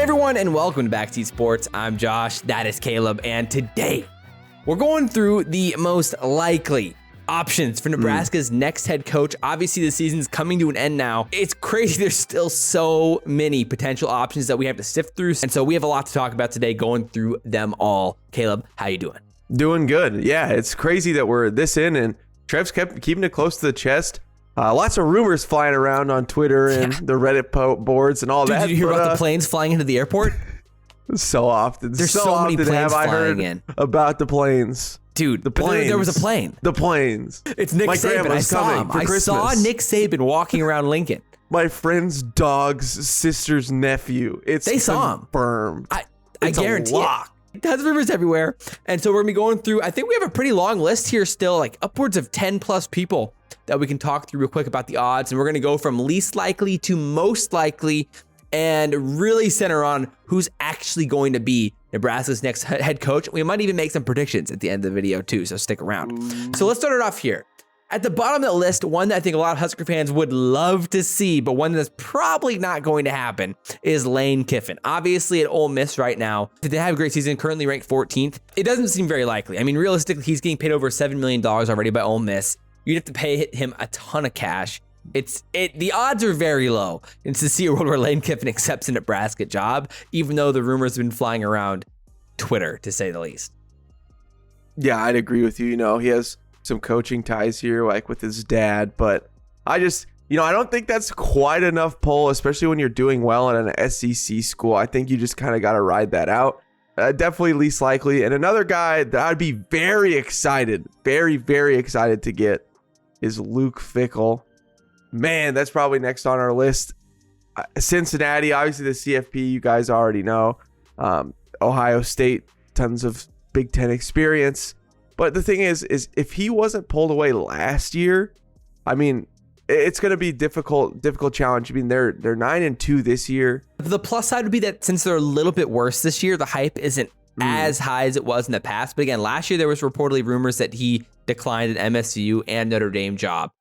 everyone, and welcome to Backseat Sports. I'm Josh, that is Caleb, and today we're going through the most likely options for Nebraska's next head coach. Obviously, the season's coming to an end now. It's crazy. There's still so many potential options that we have to sift through, and so we have a lot to talk about today, going through them all. Caleb, how you doing? Doing good. Yeah, it's crazy that we're this in, and Trev's kept keeping it close to the chest. Lots of rumors flying around on Twitter and the Reddit boards and all that. Did you hear about the planes flying into the airport? So often. There's so many planes flying in. About the planes. Dude, the planes. There was a plane. The planes. It's Nick Saban. I saw him. I saw Nick Saban walking around Lincoln. My friend's dog's sister's nephew. They saw him. Confirmed. I guarantee it. Tons of rumors everywhere. And so we're going to be going through, I think we have a pretty long list here still, like upwards of 10 plus people that we can talk through real quick about the odds. And we're going to go from least likely to most likely and really center on who's actually going to be Nebraska's next head coach. We might even make some predictions at the end of the video too, so stick around. So let's start it off here. At the bottom of the list, one that I think a lot of Husker fans would love to see, but one that's probably not going to happen, is Lane Kiffin. Obviously at Ole Miss right now, they have a great season, currently ranked 14th. It doesn't seem very likely. I mean, realistically, he's getting paid over $7 million already by Ole Miss. You'd have to pay him a ton of cash. The odds are very low. And to see a world where Lane Kiffin accepts a Nebraska job, even though the rumors have been flying around Twitter, to say the least. Yeah, I'd agree with you. You know, he has some coaching ties here, like with his dad, but I just, I don't think that's quite enough pull, especially when you're doing well in an SEC school. I think you just kind of got to ride that out. Definitely least likely. And another guy that I'd be very excited, very, very excited to get is Luke Fickell. Man, that's probably next on our list. Cincinnati, obviously the CFP, you guys already know. Ohio State, tons of Big Ten experience. But the thing is if he wasn't pulled away last year, I mean, it's going to be difficult challenge. I mean, they're 9-2 this year. The plus side would be that since they're a little bit worse this year, the hype isn't as high as it was in the past. But again, last year there was reportedly rumors that he declined an MSU and Notre Dame job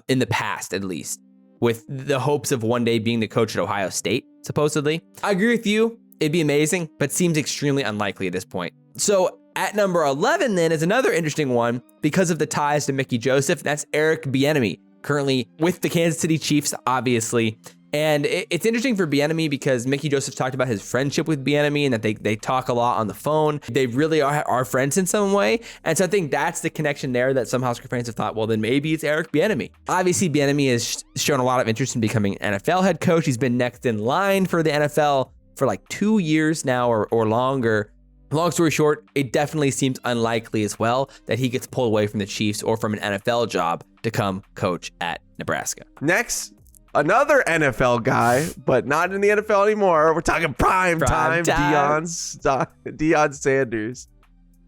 in the past, at least, with the hopes of one day being the coach at Ohio State, supposedly. I agree with you. It'd be amazing, but seems extremely unlikely at this point. So at number 11 then is another interesting one because of the ties to Mickey Joseph. That's Eric Bieniemy, currently with the Kansas City Chiefs, obviously. And it's interesting for Bieniemy because Mickey Joseph talked about his friendship with Bieniemy and that they talk a lot on the phone. They really are friends in some way. And so I think that's the connection there that some Husker fans have thought, well, then maybe it's Eric Bieniemy. Obviously, Bieniemy has shown a lot of interest in becoming an NFL head coach. He's been next in line for the NFL for like 2 years now or longer. Long story short, it definitely seems unlikely as well that he gets pulled away from the Chiefs or from an NFL job to come coach at Nebraska. Next, another NFL guy, but not in the NFL anymore. We're talking prime time. Deion Sanders.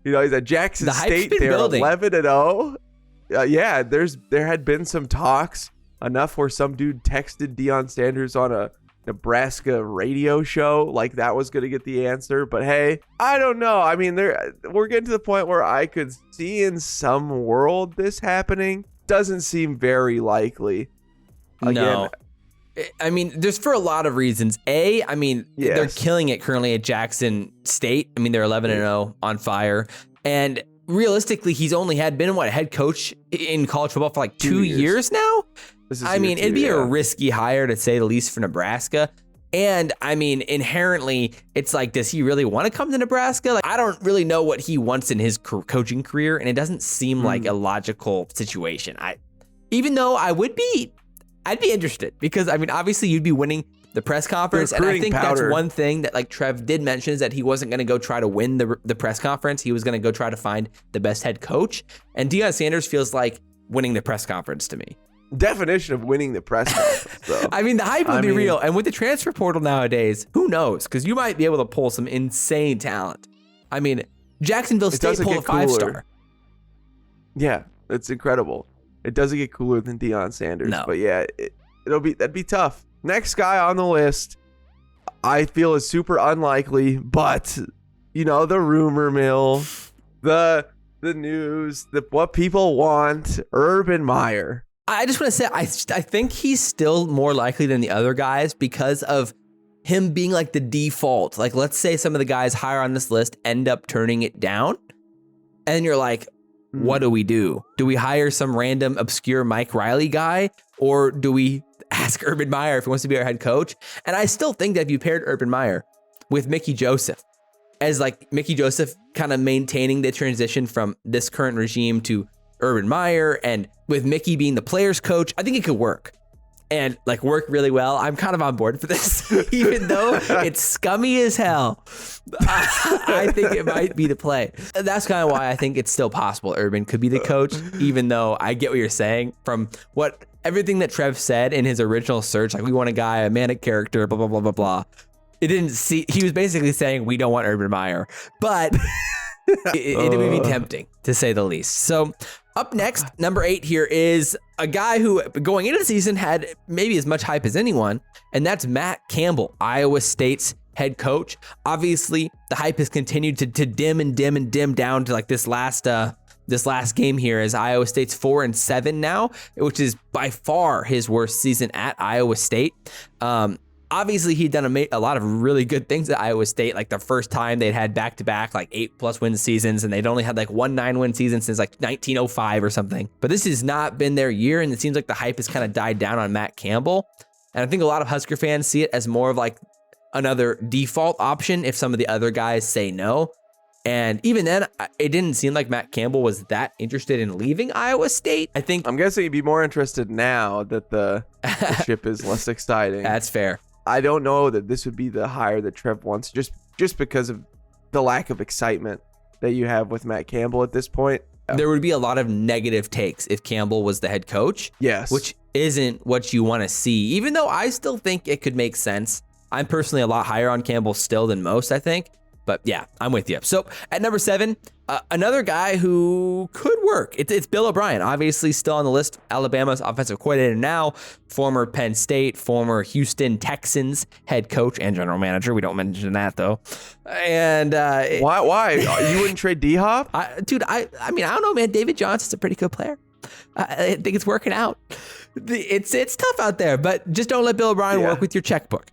He's at Jackson State. They're 11-0. Yeah, there had been some talks, enough where some dude texted Deion Sanders on a Nebraska radio show like that was going to get the answer. But hey, I don't know. I mean, we're getting to the point where I could see in some world this happening. Doesn't seem very likely. Again, no. I mean, there's for a lot of reasons. I mean, they're killing it currently at Jackson State. I mean, they're 11-0 on fire. And realistically, he's only been a head coach in college football for like 2 years now. I mean, it'd be a risky hire to say the least for Nebraska. And I mean, inherently, it's like, does he really want to come to Nebraska? Like, I don't really know what he wants in his coaching career, and it doesn't seem like a logical situation. Even though I'd be interested because I mean, obviously, you'd be winning the press conference, and I think that's one thing that like Trev did mention is that he wasn't going to go try to win the press conference. He was going to go try to find the best head coach, and Deion Sanders feels like winning the press conference to me. Definition of winning the press conference, though. I mean, the hype would be real. And with the transfer portal nowadays, who knows? Because you might be able to pull some insane talent. I mean, Jacksonville State pulled a 5-star. Yeah, it's incredible. It doesn't get cooler than Deion Sanders. No. But yeah, that'd be tough. Next guy on the list, I feel is super unlikely, but the rumor mill, the news, what people want, Urban Meyer. I just want to say, I think he's still more likely than the other guys because of him being like the default. Like, let's say some of the guys higher on this list end up turning it down. And you're like, what do we do? Do we hire some random obscure Mike Riley guy? Or do we ask Urban Meyer if he wants to be our head coach? And I still think that if you paired Urban Meyer with Mickey Joseph, as like Mickey Joseph kind of maintaining the transition from this current regime to Urban Meyer, and with Mickey being the player's coach, I think it could work. And like work really well. I'm kind of on board for this, even though it's scummy as hell. I think it might be the play. That's kind of why I think it's still possible Urban could be the coach, even though I get what you're saying from everything that Trev said in his original search. Like, we want a guy, a manic character, blah, blah, blah, blah, blah. He was basically saying we don't want Urban Meyer, but it would be tempting to say the least. So up next, number 8 here is a guy who going into the season had maybe as much hype as anyone, and that's Matt Campbell, Iowa State's head coach. Obviously, the hype has continued to dim down to like this last game here, as Iowa State's 4-7 now, which is by far his worst season at Iowa State. Obviously, he'd done a lot of really good things at Iowa State. Like the first time they'd had back-to-back like 8+ win seasons, and they'd only had like 1 9-win season since like 1905 or something. But this has not been their year, and it seems like the hype has kind of died down on Matt Campbell. And I think a lot of Husker fans see it as more of like another default option if some of the other guys say no. And even then, it didn't seem like Matt Campbell was that interested in leaving Iowa State. I think I'm guessing he'd be more interested now that the ship is less exciting. That's fair. I don't know that this would be the hire that Trev wants, just because of the lack of excitement that you have with Matt Campbell at this point. There would be a lot of negative takes if Campbell was the head coach. Yes. Which isn't what you want to see, even though I still think it could make sense. I'm personally a lot higher on Campbell still than most, I think. But yeah, I'm with you. So at number 7, another guy who could work. It's Bill O'Brien, obviously still on the list. Alabama's offensive coordinator now, former Penn State, former Houston Texans head coach and general manager. We don't mention that though. And why? You wouldn't trade D-Hop? Dude, I mean, I don't know, man. David Johnson's a pretty good player. I think it's working out. It's tough out there, but just don't let Bill O'Brien work with your checkbook.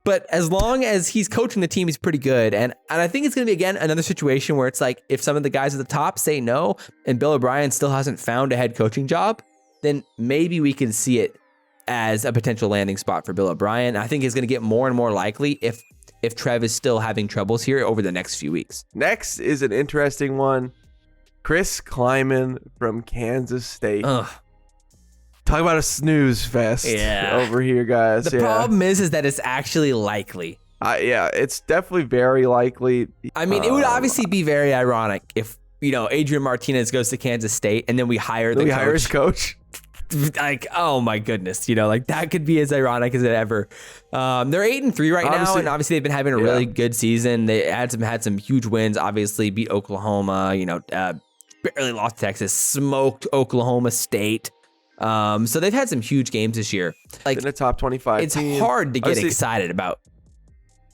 But as long as he's coaching the team, he's pretty good. And I think it's going to be, again, another situation where it's like if some of the guys at the top say no and Bill O'Brien still hasn't found a head coaching job, then maybe we can see it as a potential landing spot for Bill O'Brien. I think it's going to get more and more likely if Trev is still having troubles here over the next few weeks. Next is an interesting one. Chris Kleiman from Kansas State. Ugh. Talk about a snooze fest over here, guys. The problem is that it's actually likely. It's definitely very likely. I mean, it would obviously be very ironic if, Adrian Martinez goes to Kansas State and then we hire the coach. Hire his coach. Like, oh my goodness, like that could be as ironic as it ever. They're 8-3 right now, and obviously they've been having a really good season. They had some huge wins. Obviously, beat Oklahoma. Barely lost to Texas. Smoked Oklahoma State. So they've had some huge games this year. Like in the top 25. It's hard to get excited about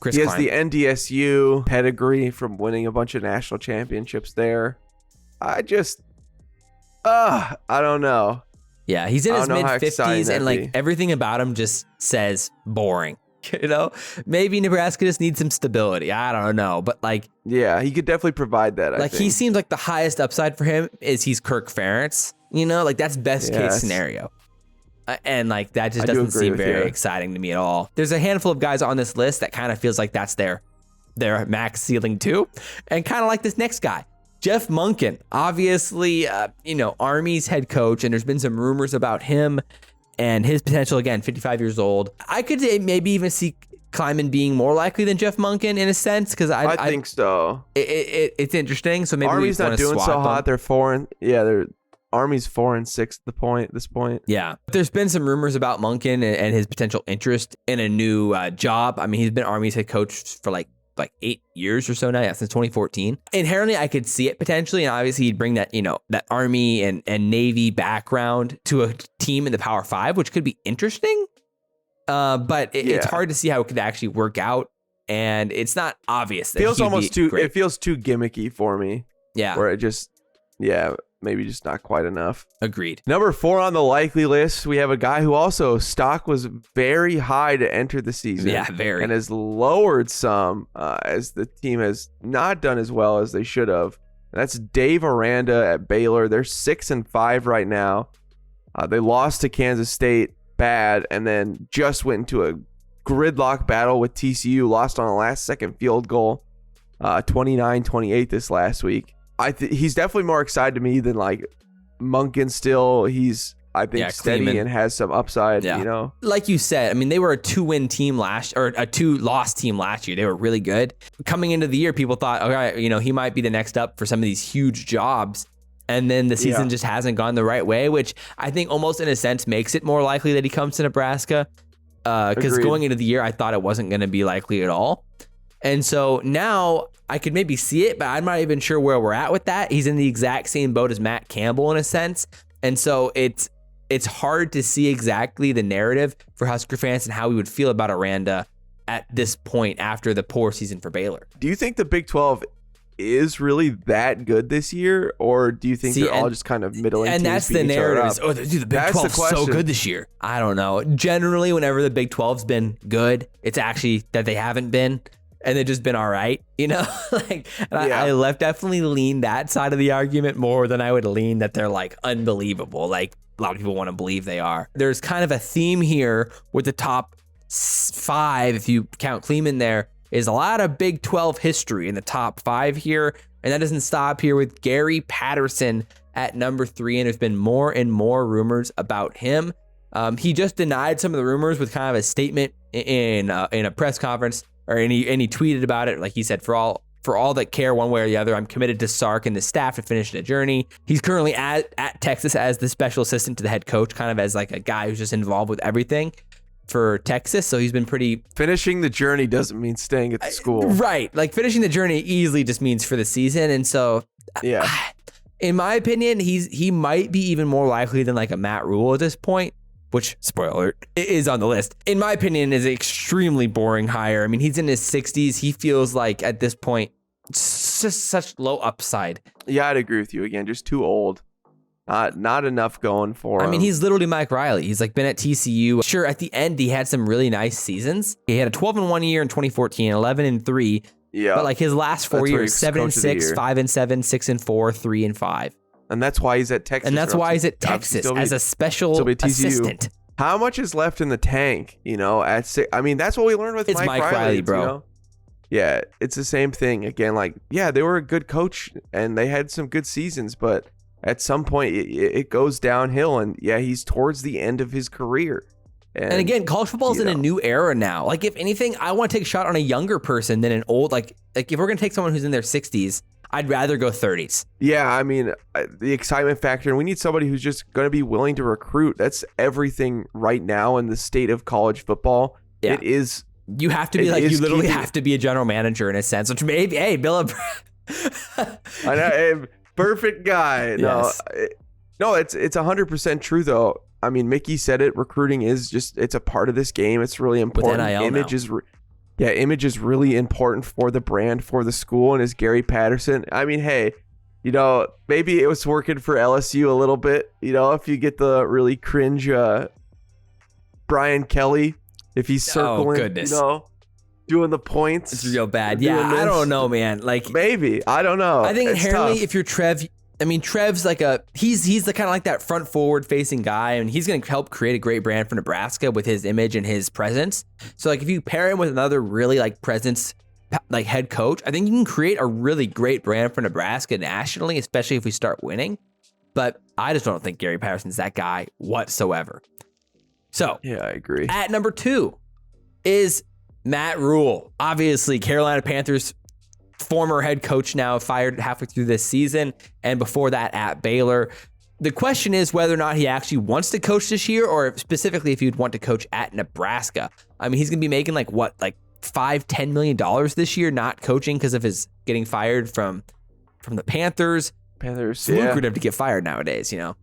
Chris Kleiman. He has the NDSU pedigree from winning a bunch of national championships there. I don't know. Yeah, he's in his mid-50s, and like everything about him just says boring. Maybe Nebraska just needs some stability. I don't know, but like, yeah, he could definitely provide that. I think he seems like the highest upside for him is he's Kirk Ferentz. Like that's best case scenario, and like that just doesn't seem very exciting to me at all. There's a handful of guys on this list that kind of feels like that's their max ceiling too, and kind of like this next guy. Jeff Monken, obviously, Army's head coach, and there's been some rumors about him and his potential. Again, 55 years old. I could maybe even see Kleiman being more likely than Jeff Monken in a sense, because I think so. It's interesting. So maybe Army's not doing so hot. They're 4. They're Army's 4-6 at this point. Yeah, there's been some rumors about Monken and his potential interest in a new job. I mean, he's been Army's head coach for like 8 years or so now, since 2014. Inherently, I could see it potentially, and obviously he'd bring that, that Army and Navy background to a team in the Power 5, which could be interesting. But it's hard to see how it could actually work out, and it's not obvious. That it feels too gimmicky for me. Yeah, where it just maybe just not quite enough. Agreed. Number 4 on the likely list, we have a guy who also stock was very high to enter the season. Yeah, very. And has lowered some as the team has not done as well as they should have. And that's Dave Arranda at Baylor. They're 6-5 right now. They lost to Kansas State bad and then just went into a gridlock battle with TCU, lost on a last-second field goal, 29-28 this last week. He's definitely more excited to me than like Munkin still. He's, I think, steady Kleiman. and has some upside, you know? Like you said, I mean, they were a 2-win team a 2-loss team last year. They were really good. Coming into the year, people thought, all right, you know, he might be the next up for some of these huge jobs. And then the season just hasn't gone the right way, which I think almost in a sense makes it more likely that he comes to Nebraska. Because going into the year, I thought it wasn't going to be likely at all. And so now I could maybe see it, but I'm not even sure where we're at with that. He's in the exact same boat as Matt Campbell in a sense. And so it's hard to see exactly the narrative for Husker fans and how we would feel about Arranda at this point after the poor season for Baylor. Do you think the Big 12 is really that good this year, or do you think they're all just kind of middling teams? And that's the narrative. Oh, dude, the Big 12 is so good this year. I don't know. Generally, whenever the Big 12's been good, it's actually that they haven't been, and they've just been all right, you know? I definitely lean that side of the argument more than I would lean that they're like unbelievable. Like a lot of people want to believe they are. There's kind of a theme here with the top 5, if you count Kleiman there, is a lot of Big 12 history in the top 5 here. And that doesn't stop here with Gary Patterson at number 3. And there's been more and more rumors about him. He just denied some of the rumors with kind of a statement in a press conference, and he tweeted about it. Like he said, for all that care one way or the other, I'm committed to Sark and the staff to finish the journey. He's currently at Texas as the special assistant to the head coach, kind of as like a guy who's just involved with everything for Texas. So he's been pretty... Finishing the journey doesn't mean staying at the school. Right. Like finishing the journey easily just means for the season. And so, in my opinion, he might be even more likely than like a Matt Rhule at this point, which, spoiler alert, is on the list. In my opinion, is extremely boring hire. I mean, he's in his 60s. He feels like at this point, it's just such low upside. Yeah, I'd agree with you. Again, just too old. Not enough going for him. I mean, he's literally Mike Riley. He's like been at TCU. Sure, at the end, he had some really nice seasons. He had a 12-1 year in 2014, 11-3. Yeah. But like his last 4 years, 7-6, 5-7, 6-4, 3-5. And that's why he's at Texas. And that's why he's at Texas as a special assistant. How much is left in the tank? You know, at 6. I mean, that's what we learned with Mike Riley, bro. You know? Yeah, it's the same thing. Again, like, yeah, they were a good coach and they had some good seasons, but at some point it goes downhill, and yeah, he's towards the end of his career. And again, college football is in a new era now. Like, if anything, I want to take a shot on a younger person than an old, like if we're going to take someone who's in their 60s, I'd rather go 30s. Yeah, I mean, the excitement factor, and we need somebody who's just going to be willing to recruit. That's everything right now in the state of college football. Yeah. It is. You have to be like, you literally have to be a general manager in a sense, which maybe, hey, Bill. I know. Perfect guy. Yes. No, it's 100% true though. I mean, Mickey said it. Recruiting is just, it's a part of this game. It's really important. With NIL image is really important for the brand, for the school. And as Gary Patterson, I mean, hey, you know, maybe it was working for LSU a little bit. You know, if you get the really cringe Brian Kelly, if he's circling, you know, doing the points. It's real bad. Yeah, I don't know, man. Like, maybe. I don't know. I think inherently, if you're Trev, I mean, Trev's like he's the kind of like that front forward facing guy, and he's going to help create a great brand for Nebraska with his image and his presence. So like, if you pair him with another really like presence, like head coach, I think you can create a really great brand for Nebraska nationally, especially if we start winning. But I just don't think Gary Patterson's that guy whatsoever. So yeah, I agree. At number 2 is Matt Rhule. Obviously, Carolina Panthers former head coach, now fired halfway through this season, and before that at Baylor. The question is whether or not he actually wants to coach this year, or specifically if he'd want to coach at Nebraska. I mean, he's going to be making like $5-10 million this year, not coaching because of his getting fired from the Panthers. It's lucrative to get fired nowadays, you know.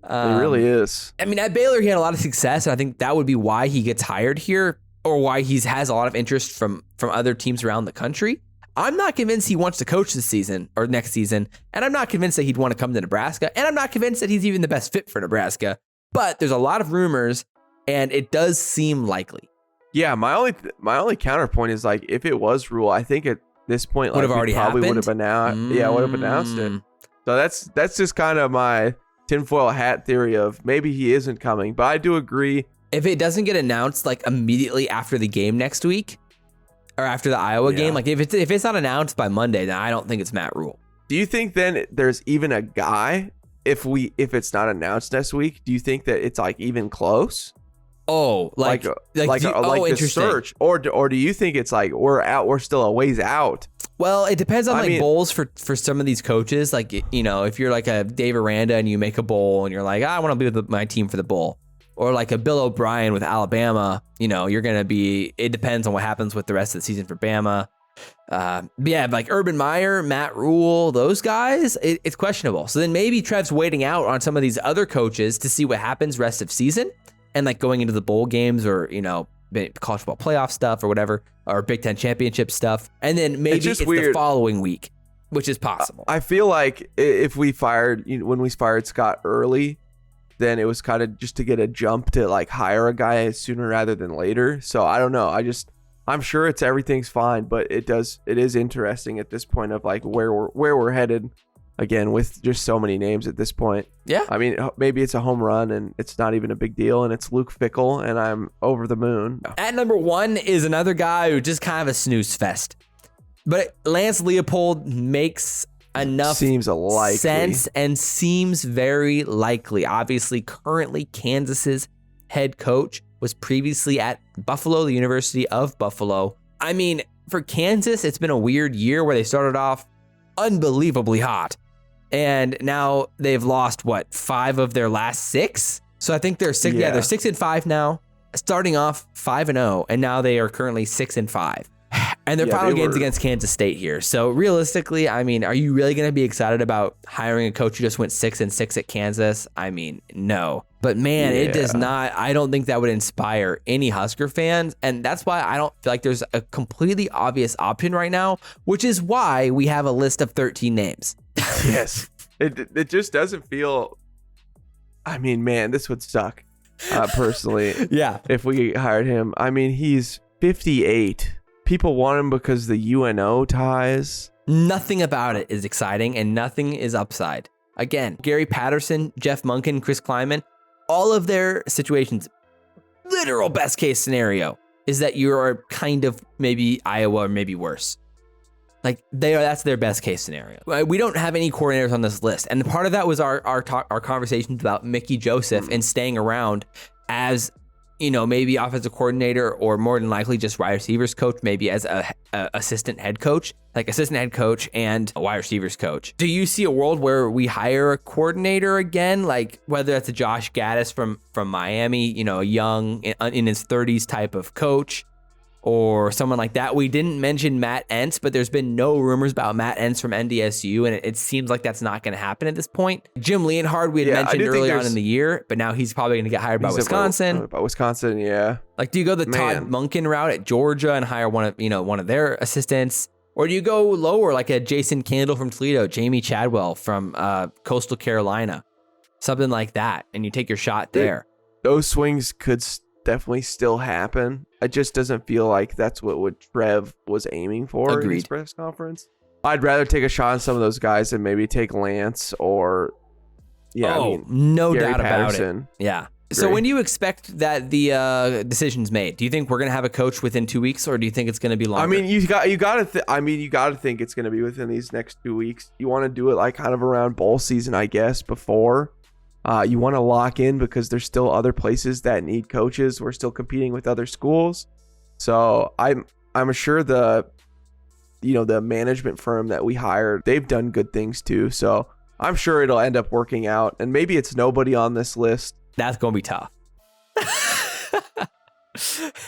It really is. I mean, at Baylor, he had a lot of success, and I think that would be why he gets hired here, or why he has a lot of interest from other teams around the country. I'm not convinced he wants to coach this season or next season, and I'm not convinced that he'd want to come to Nebraska, and I'm not convinced that he's even the best fit for Nebraska. But there's a lot of rumors, and it does seem likely. Yeah, my only counterpoint is like if it was Rhule, I think at this point Would like have already probably would happened? have announced. Yeah, would have announced it. So that's just kind of my tinfoil hat theory of maybe he isn't coming. But I do agree. If it doesn't get announced like immediately after the game next week, or after the Iowa game, like if it's not announced by Monday, then I don't think it's Matt Rhule. Do you think then there's even a guy if it's not announced next week? Do you think that it's like even close? Oh, like the interesting. search, or do you think it's like we're still a ways out? Well, it depends on I mean, bowls for some of these coaches. Like, you know, if you're like a Dave Arranda and you make a bowl and you're like, I want to be with my team for the bowl, or like a Bill O'Brien with Alabama, you know, you're gonna be. It depends on what happens with the rest of the season for Bama. Yeah, like Urban Meyer, Matt Rhule, those guys, it's questionable. So then maybe Trev's waiting out on some of these other coaches to see what happens rest of season. And like going into the bowl games or, you know, college football playoff stuff or whatever, or Big Ten championship stuff. And then maybe it's the following week, which is possible. I feel like if we when we fired Scott early, then it was kind of just to get a jump to like hire a guy sooner rather than later. So I don't know. I'm sure everything's fine, but it is interesting at this point of like where we're headed. Again, with just so many names at this point. Yeah. I mean, maybe it's a home run and it's not even a big deal and it's Luke Fickell and I'm over the moon. At number 1 is another guy who just kind of a snooze fest. But Lance Leipold makes enough sense and seems very likely. Obviously, currently Kansas's head coach was previously at Buffalo, the University of Buffalo. I mean, for Kansas, it's been a weird year where they started off unbelievably hot. And now they've lost 5 of their last 6. So I think they're 6. Yeah, they're 6-5 now, starting off 5-0, and now they are currently 6-5. And their final game's against Kansas State here. So realistically, I mean, are you really going to be excited about hiring a coach who just went 6-6 at Kansas? I mean, no. But man, it does not. I don't think that would inspire any Husker fans, and that's why I don't feel like there's a completely obvious option right now, which is why we have a list of 13 names. Yes, it just doesn't feel. I mean, man, this would suck. Personally, if we hired him. I mean, he's 58. People want him because the UNO ties. Nothing about it is exciting, and nothing is upside. Again, Gary Patterson, Jeff Monken, Chris Kleiman, all of their situations, literal best case scenario is that you're kind of maybe Iowa or maybe worse. Like that's their best case scenario. We don't have any coordinators on this list, and part of that was our conversations about Mickey Joseph and staying around as, you know, maybe offensive coordinator or more than likely just wide receivers coach, maybe as a assistant head coach and a wide receivers coach. Do you see a world where we hire a coordinator again, like whether that's a Josh Gaddis from Miami, you know, a young in his 30s type of coach, or someone like that? We didn't mention Matt Entz, but there's been no rumors about Matt Entz from NDSU, and it seems like that's not going to happen at this point. Jim Leonhard, we had mentioned early on in the year, but now he's probably going to get hired by Wisconsin. By Wisconsin, yeah. Like, do you go the Todd Monken route at Georgia and hire one of their assistants, or do you go lower like a Jason Candle from Toledo, Jamie Chadwell from Coastal Carolina, something like that, and you take your shot there? Those swings could definitely still happen. It just doesn't feel like that's what Trev was aiming for in his press conference. I'd rather take a shot on some of those guys than maybe take Lance or no Gary doubt Patterson. about it. Yeah. So when do you expect that the decision's made? Do you think we're going to have a coach within 2 weeks, or do you think it's going to be longer? I mean, you got to think it's going to be within these next 2 weeks. You want to do it like kind of around bowl season, I guess, before. You want to lock in because there's still other places that need coaches. We're still competing with other schools. So I'm sure the management firm that we hired, they've done good things too. So I'm sure it'll end up working out. And maybe it's nobody on this list. That's going to be tough.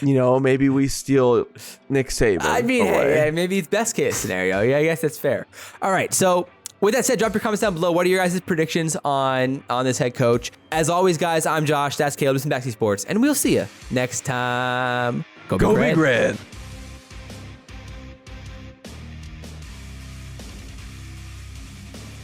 Maybe we steal Nick Saban. I mean, hey, maybe it's best case scenario. Yeah, I guess that's fair. All right, so with that said, drop your comments down below. What are your guys' predictions on this head coach? As always, guys, I'm Josh. That's Caleb. This is Backseat Sports, and we'll see you next time. Go Big Red.